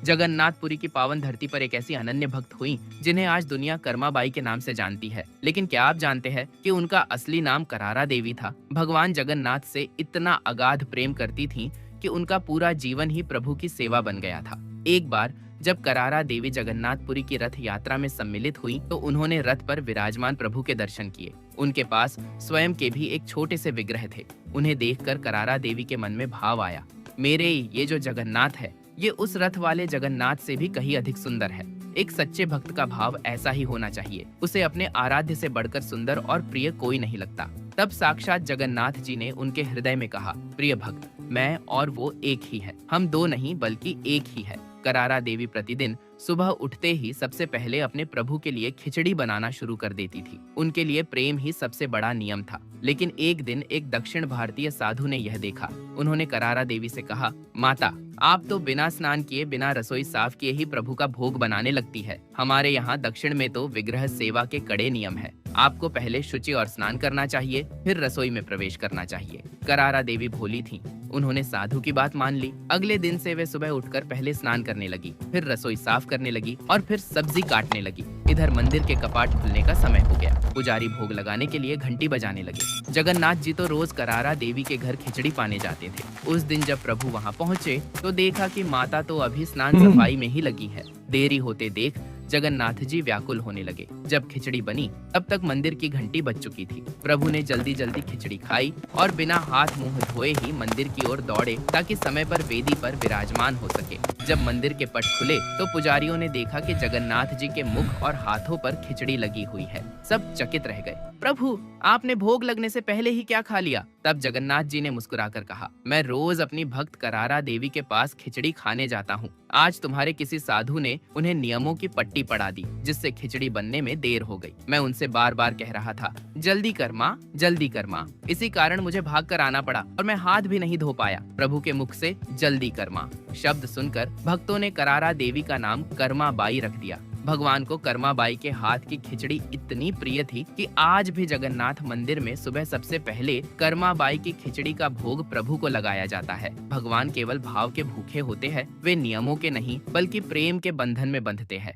जगन्नाथपुरी की पावन धरती पर एक ऐसी अनन्य भक्त हुई जिन्हें आज दुनिया कर्माबाई के नाम से जानती है। लेकिन क्या आप जानते हैं कि उनका असली नाम करारा देवी था। भगवान जगन्नाथ से इतना अगाध प्रेम करती थीं कि उनका पूरा जीवन ही प्रभु की सेवा बन गया था। एक बार जब करारा देवी जगन्नाथपुरी की रथ यात्रा में सम्मिलित हुई तो उन्होंने रथ पर विराजमान प्रभु के दर्शन किए। उनके पास स्वयं के भी एक छोटे से विग्रह थे। उन्हें देखकर करारा देवी के मन में भाव आया, मेरे ये जो जगन्नाथ है ये उस रथ वाले जगन्नाथ से भी कहीं अधिक सुंदर है। एक सच्चे भक्त का भाव ऐसा ही होना चाहिए। उसे अपने आराध्य से बढ़कर सुंदर और प्रिय कोई नहीं लगता। तब साक्षात जगन्नाथ जी ने उनके हृदय में कहा, प्रिय भक्त, मैं और वो एक ही है। हम दो नहीं बल्कि एक ही है। करारा देवी प्रतिदिन सुबह उठते ही सबसे पहले अपने प्रभु के लिए खिचड़ी बनाना शुरू कर देती थी। उनके लिए प्रेम ही सबसे बड़ा नियम था। लेकिन एक दिन एक दक्षिण भारतीय साधु ने यह देखा। उन्होंने करारा देवी से कहा, माता, आप तो बिना स्नान किए बिना रसोई साफ किए ही प्रभु का भोग बनाने लगती है। हमारे यहाँ दक्षिण में तो विग्रह सेवा के कड़े नियम है। आपको पहले शुचि और स्नान करना चाहिए, फिर रसोई में प्रवेश करना चाहिए। करारा देवी भोली थीं। उन्होंने साधु की बात मान ली। अगले दिन से वे सुबह उठकर पहले स्नान करने लगी, फिर रसोई साफ करने लगी और फिर सब्जी काटने लगी। इधर मंदिर के कपाट खुलने का समय हो गया। पुजारी भोग लगाने के लिए घंटी बजाने लगे। जगन्नाथ जी तो रोज करारा देवी के घर खिचड़ी पाने जाते थे। उस दिन जब प्रभु वहाँ पहुँचे तो देखा कि माता तो अभी स्नान सफाई में ही लगी है। देरी होते देख जगन्नाथ जी व्याकुल होने लगे। जब खिचड़ी बनी तब तक मंदिर की घंटी बज चुकी थी। प्रभु ने जल्दी जल्दी खिचड़ी खाई और बिना हाथ मुंह धोए ही मंदिर की ओर दौड़े ताकि समय पर वेदी पर विराजमान हो सके। जब मंदिर के पट खुले तो पुजारियों ने देखा कि जगन्नाथ जी के मुख और हाथों पर खिचड़ी लगी हुई है। सब चकित रह गए। प्रभु, आपने भोग लगने से पहले ही क्या खा लिया? तब जगन्नाथ जी ने मुस्कुराकर कहा, मैं रोज अपनी भक्त करारा देवी के पास खिचड़ी खाने जाता हूँ। आज तुम्हारे किसी साधु ने उन्हें नियमों की पट्टी पढ़ा दी, जिससे खिचड़ी बनने में देर हो गई। मैं उनसे बार बार कह रहा था, जल्दी कर माँ, जल्दी कर माँ। इसी कारण मुझे भाग कर आना पड़ा और मैं हाथ भी नहीं धो पाया। प्रभु के मुख से जल्दी कर माँ शब्द सुनकर भक्तों ने करारा देवी का नाम कर्माबाई रख दिया। भगवान को कर्माबाई के हाथ की खिचड़ी इतनी प्रिय थी कि आज भी जगन्नाथ मंदिर में सुबह सबसे पहले कर्माबाई की खिचड़ी का भोग प्रभु को लगाया जाता है। भगवान केवल भाव के भूखे होते हैं, वे नियमों के नहीं बल्कि प्रेम के बंधन में बंधते हैं।